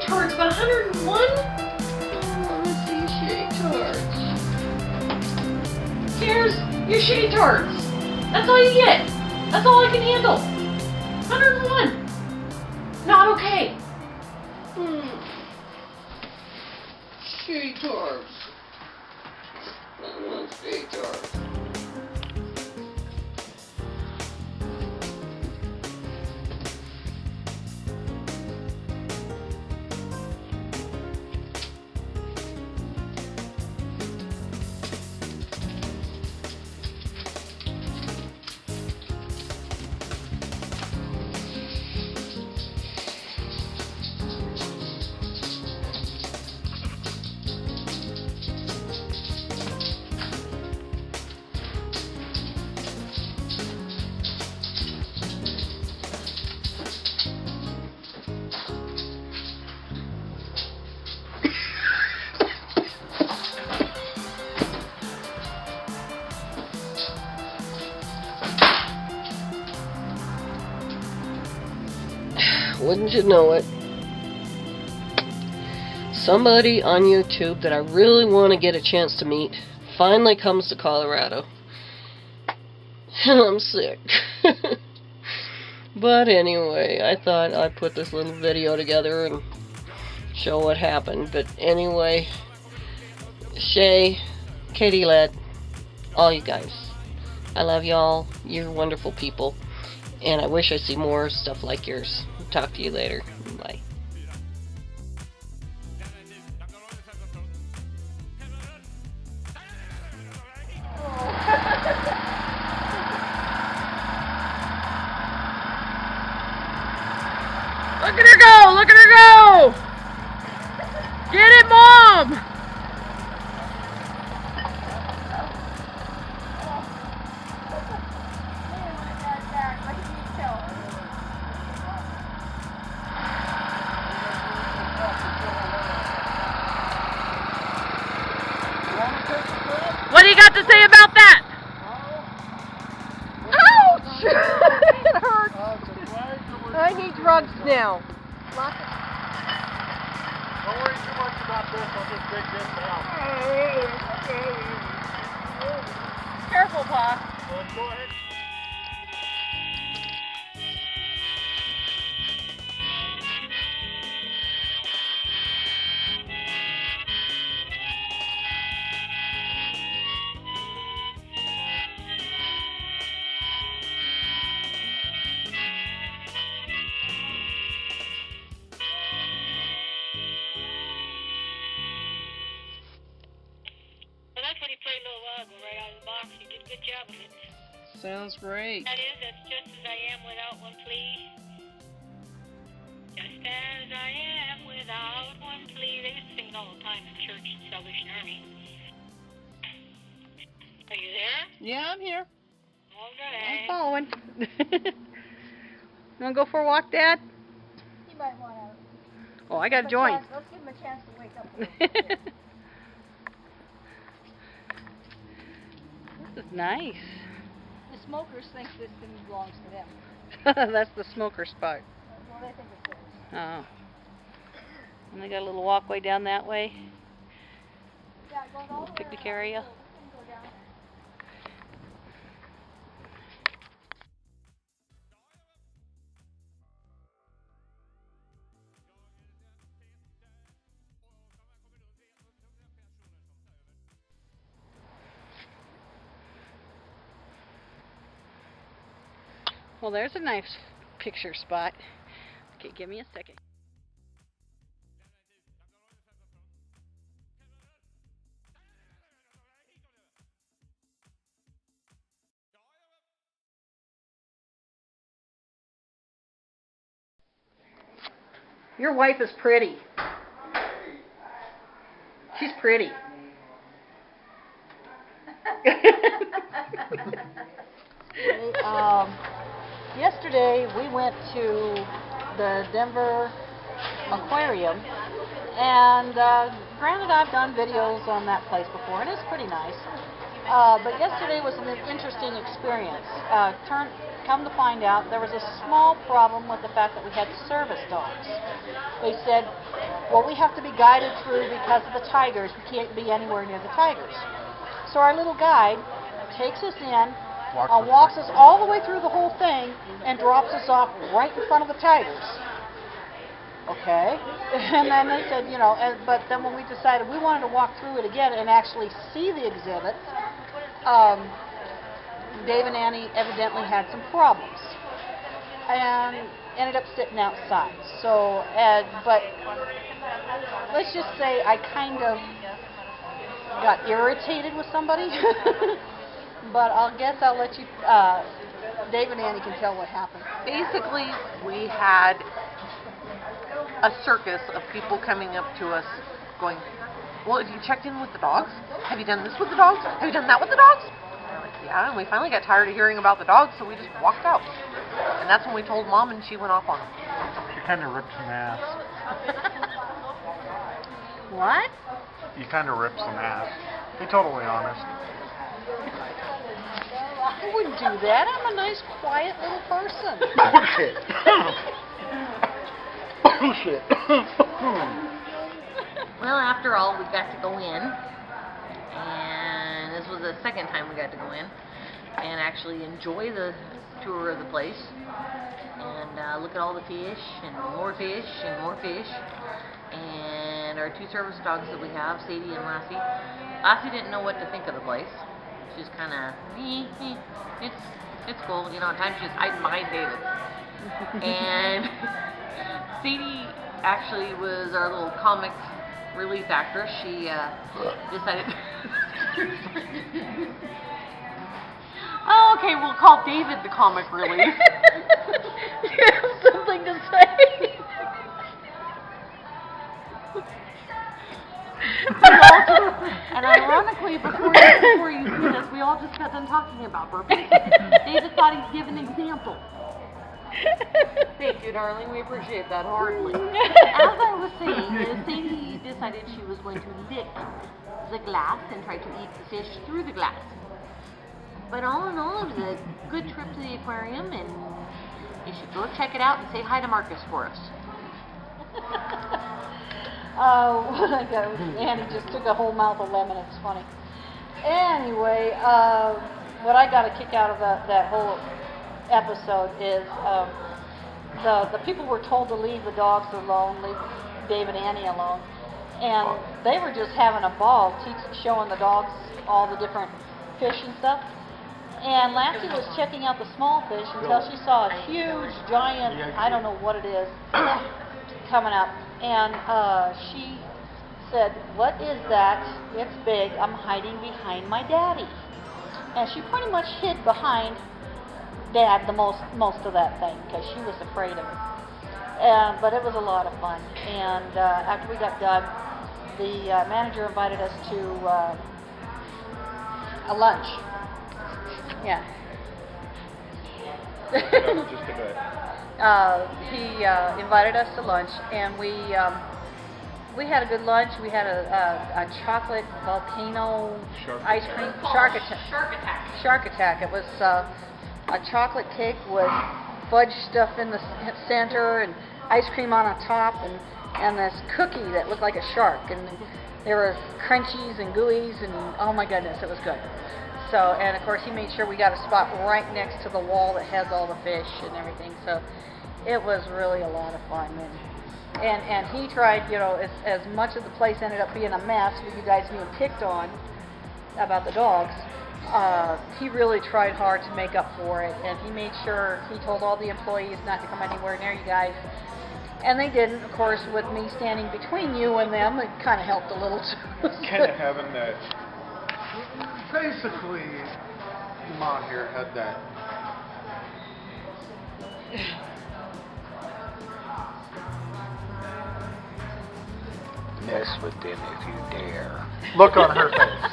Shaytards, but 101? Oh, let's see Shaytards. Here's your Shaytards. That's all you get. That's all I can handle. 101. Not okay. Shaytards. I want Shaytards. Wouldn't you know it? Somebody on YouTube that I really want to get a chance to meet finally comes to Colorado. And I'm sick. But anyway, I thought I'd put this little video together and show what happened. But anyway, Shay, Katie Led, all you guys, I love y'all. You're wonderful people. And I wish I see more stuff like yours. Talk to you later. Bye. Look at her go! Look at her go! Get it, Mom! What do you got to say about that? Ouch! It hurts. I need drugs now. Lots of... Don't worry too much about this. I'll just dig this out. Careful, Pa. Go ahead. Good job of it. Sounds great. That's just as I am without one plea. Just as I am without one plea. They used to sing it all the time in church and Salvation Army. Are you there? Yeah, I'm here. Okay. I'm following. You want to go for a walk, Dad? He might want to. Oh, I got to join. Let's give him a chance to wake up a little bit. This is nice. The smokers think this thing belongs to them. That's the smoker spot. Well, they think it's theirs. Oh. And they got a little walkway down that way. Yeah, it goes all the way Picnic around. area. We can go down Well, there's a nice picture spot. Okay, give me a second. Your wife is pretty. She's pretty. Yesterday we went to the Denver Aquarium, and granted I've done videos on that place before, and it's pretty nice. But yesterday was an interesting experience. come to find out, there was a small problem with the fact that we had service dogs. They said, well, we have to be guided through because of the tigers. We can't be anywhere near the tigers. So our little guide takes us in, walks us all the way through the whole thing, and drops us off right in front of the tigers. Okay. And then they said, you know, but then when we decided we wanted to walk through it again and actually see the exhibit, Dave and Annie evidently had some problems and ended up sitting outside. So, but let's just say I kind of got irritated with somebody. But I'll let you, Dave and Annie can tell what happened. Basically, we had a circus of people coming up to us going, well, have you checked in with the dogs? Have you done this with the dogs? Have you done that with the dogs? And we're like, yeah, and we finally got tired of hearing about the dogs, so we just walked out. And that's when we told Mom, and she went off on them. You kind of ripped some ass. What? You kind of ripped some ass. Be totally honest. I wouldn't do that. I'm a nice, quiet little person. Bullshit. Bullshit. Well, after all, we got to go in, and this was the second time we got to go in, and actually enjoy the tour of the place, and look at all the fish, and more fish, and more fish, and our two service dogs that we have, Sadie and Lassie. Lassie didn't know what to think of the place. She's kind of, it's cool, you know, at times she's hiding behind David. And Sadie actually was our little comic relief actress. She decided... Oh, okay, we'll call David the comic relief. You have something to say? And ironically, before you see this, we all just got done talking about burpees. David thought he'd give an example. Thank you, darling. We appreciate that heartily. As I was saying, Sadie decided she was going to lick the glass and try to eat the fish through the glass. But all in all, it was a good trip to the aquarium, and you should go check it out and say hi to Marcus for us. What I got was Annie just took a whole mouth of lemon. It's funny. Anyway, what I got a kick out of that whole episode is the people were told to leave the dogs alone, leave Dave and Annie alone, and they were just having a ball showing the dogs all the different fish and stuff. And Lassie was checking out the small fish until she saw a huge, giant, I don't know what it is, coming up. And she said, "What is that? It's big. I'm hiding behind my daddy." And she pretty much hid behind Dad the most of that thing because she was afraid of it. But it was a lot of fun. And after we got done, the manager invited us to a lunch. Yeah. Just a bit. He invited us to lunch, and we had a good lunch. We had a chocolate volcano ice cream. Shark attack. It was a chocolate cake with fudge stuff in the center and ice cream on the top, and this cookie that looked like a shark. And there were crunchies and gooeys, and oh my goodness, it was good. So, and of course, he made sure we got a spot right next to the wall that has all the fish and everything. So, it was really a lot of fun. And he tried, you know, as much of the place ended up being a mess with you guys being picked on about the dogs, he really tried hard to make up for it. And he made sure, he told all the employees not to come anywhere near you guys. And they didn't, of course, with me standing between you and them, it kind of helped a little too. Kind of having that. Basically, Mom here had that. Mess with them if you dare. Look on her face.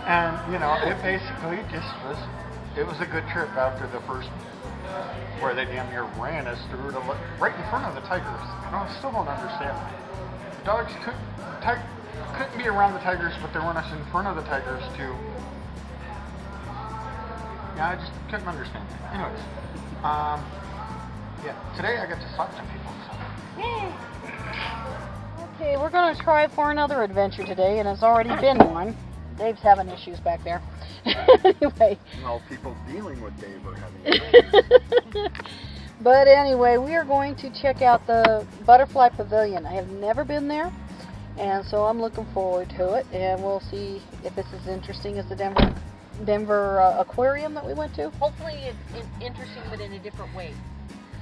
And, you know, it basically just was, it was a good trip after the first, where they damn near ran us through to right in front of the tigers. And I still don't understand that. The dogs couldn't be around the tigers, but they run us in front of the tigers to, Yeah, I just couldn't understand that. Anyways, yeah, today I got to talk to people. So. Yay! Okay, we're going to try for another adventure today, and it's already been one. Dave's having issues back there. Anyway. No, people dealing with Dave are having issues. But anyway, we are going to check out the Butterfly Pavilion. I have never been there, and so I'm looking forward to it, and we'll see if it's as interesting as the Denver Aquarium that we went to. Hopefully it's interesting, but in a different way.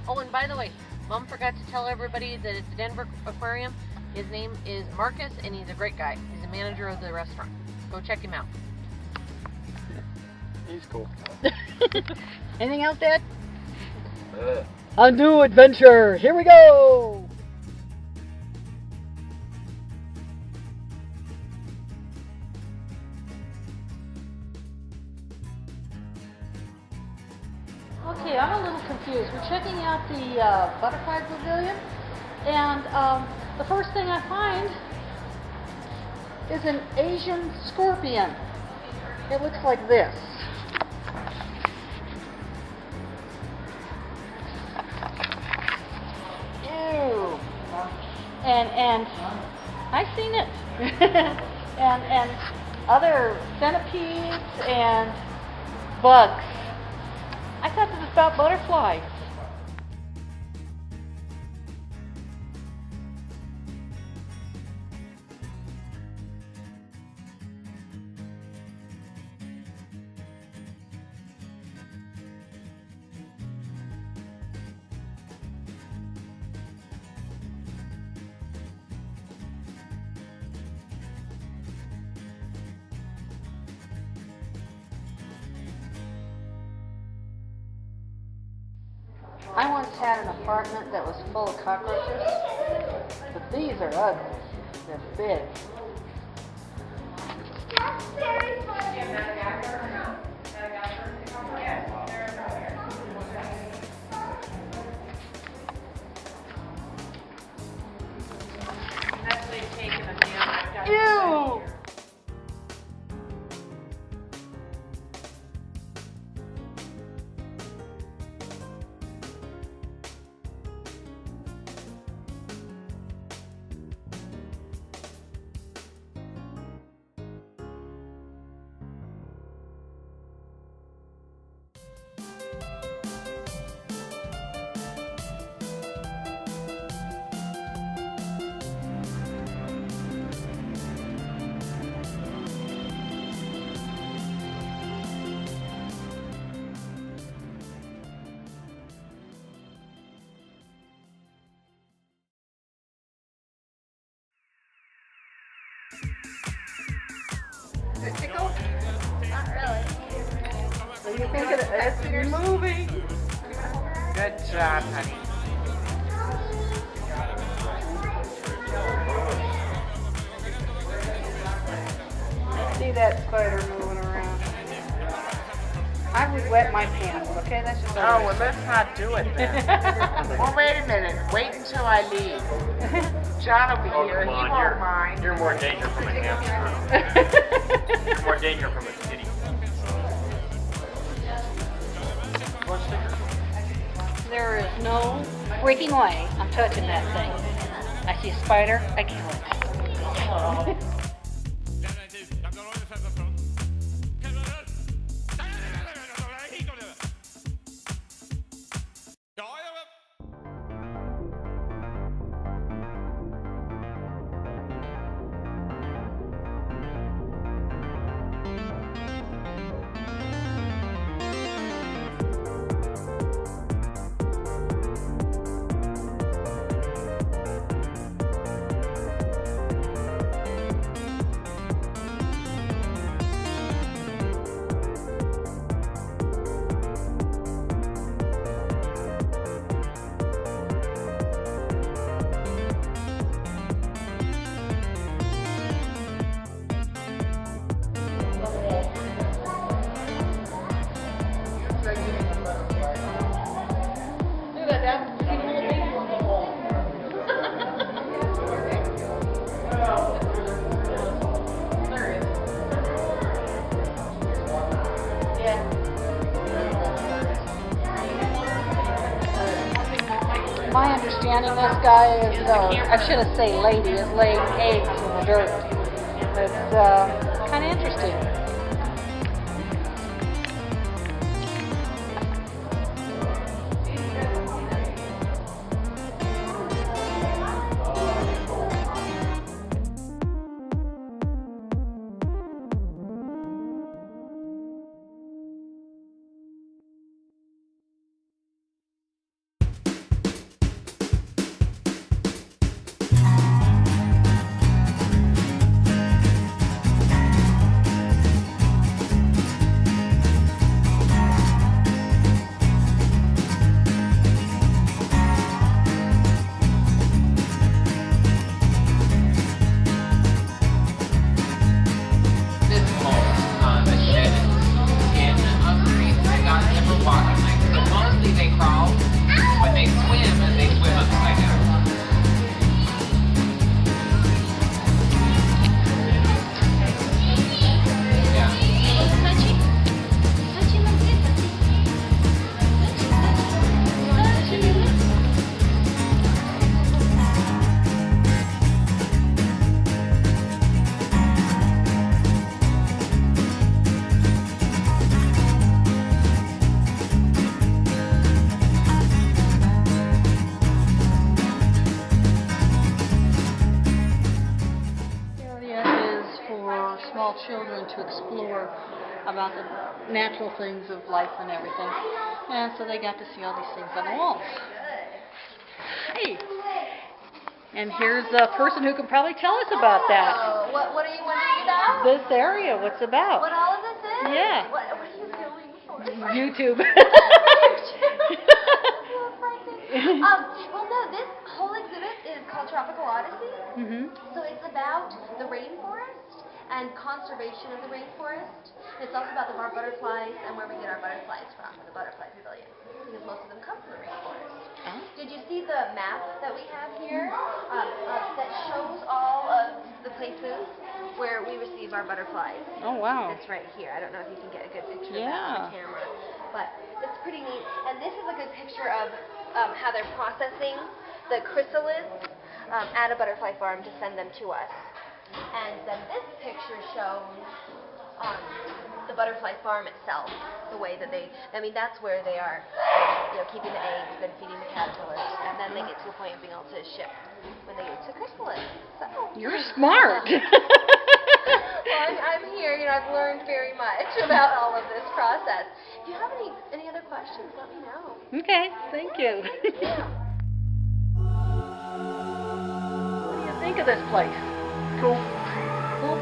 Oh, and by the way, Mom forgot to tell everybody that it's the Denver Aquarium. His name is Marcus, and he's a great guy. He's the manager of the restaurant. Go check him out. He's cool. Anything else, Dad? A new adventure. Here we go. Okay, I'm a little confused. We're checking out the Butterfly Pavilion, and the first thing I find is an Asian scorpion. It looks like this. Ew. And I've seen it. and other centipedes and bugs. I thought this was about butterflies. I once had an apartment that was full of cockroaches, but these are ugly. They're big. Ew! Does it tickle? Not really. What do you think of it? It's moving. Good job, honey. I see that spider moving around. I would wet my pants, okay? That's just Oh, well, let's not do it then. Well, wait a minute. Wait until I leave. John will be here. He won't mind. You're more danger from a hamster. You're more danger from a kitty. There is no freaking way I'm touching that thing. I see a spider, I kill it. And this guy is, I should have said lady, is laying eggs in the dirt. It's kind of interesting. Children to explore about the natural things of life and everything. And so they got to see all these things on the walls. Hey! And here's a person who can probably tell us about that. What are you wondering about? This area, what's it about? What all of this is? Yeah. What are you filming for? YouTube. Well, no, this whole exhibit is called Tropical Odyssey. So it's about the rainforest and conservation of the rainforest. It's also about the bar butterflies and where we get our butterflies from, the butterfly pavilion, because most of them come from the rainforest. Did you see the map that we have here that shows all of the places where we receive our butterflies? Oh, wow. It's right here. I don't know if you can get a good picture of that on the camera, but it's pretty neat. And this is a good picture of how they're processing the chrysalids at a butterfly farm to send them to us. And then this picture shows the butterfly farm itself, the way that that's where they are, keeping the eggs and feeding the caterpillars, and then they get to a point of being able to ship when they get to chrysalis. So you're smart. Well, I'm here. I've learned very much about all of this process. If you have any other questions, let me know. Okay, thank you. Yeah. What do you think of this place? Cool. Cool.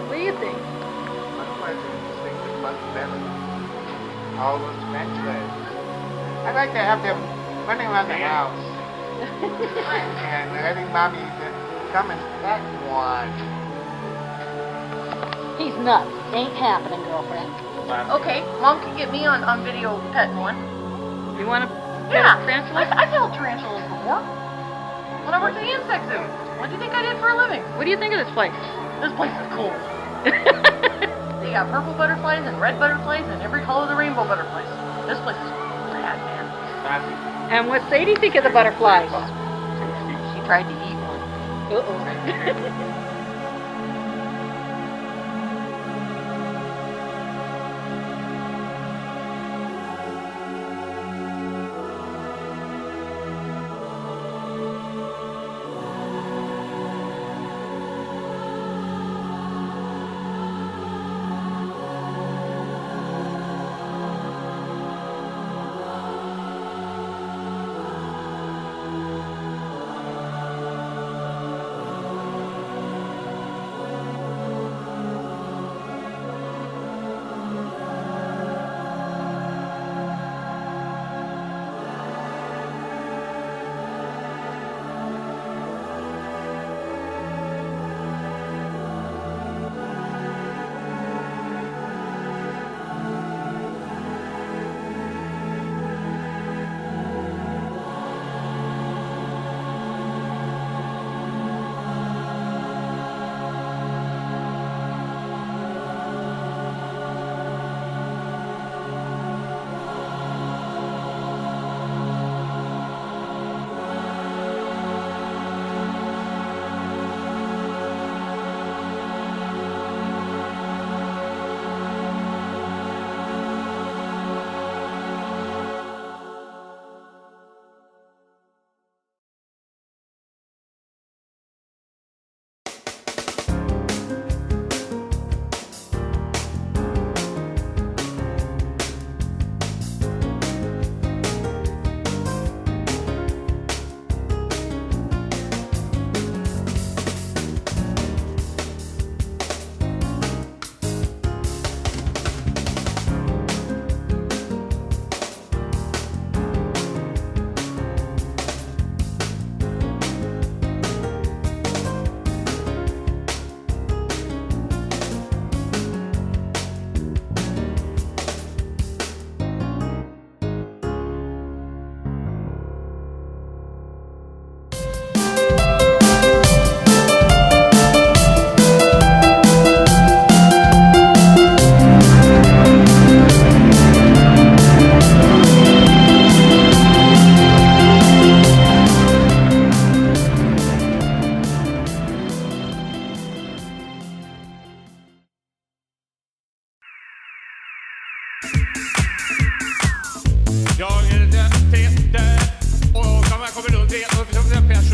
What do you think? Butterflies are interesting, just much better. All those tarantulas. I'd like to have them running around the house and letting mommy come and pet one. He's nuts. Ain't happening, girlfriend. Okay, Mom can get me on video petting one. You want to Yeah, pet a tarantula? I've held tarantulas before. When I worked at the insect zoo. What do you think I did for a living? What do you think of this place? This place is cool. They got purple butterflies and red butterflies and every color of the rainbow butterflies. This place is rad, man. And what Sadie think of the butterflies? She tried to eat one. Uh-oh.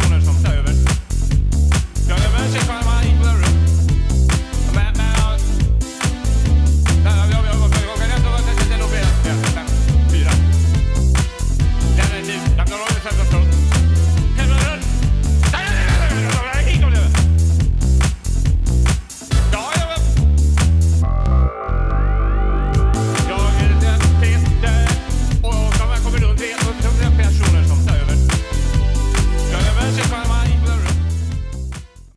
soon as I'm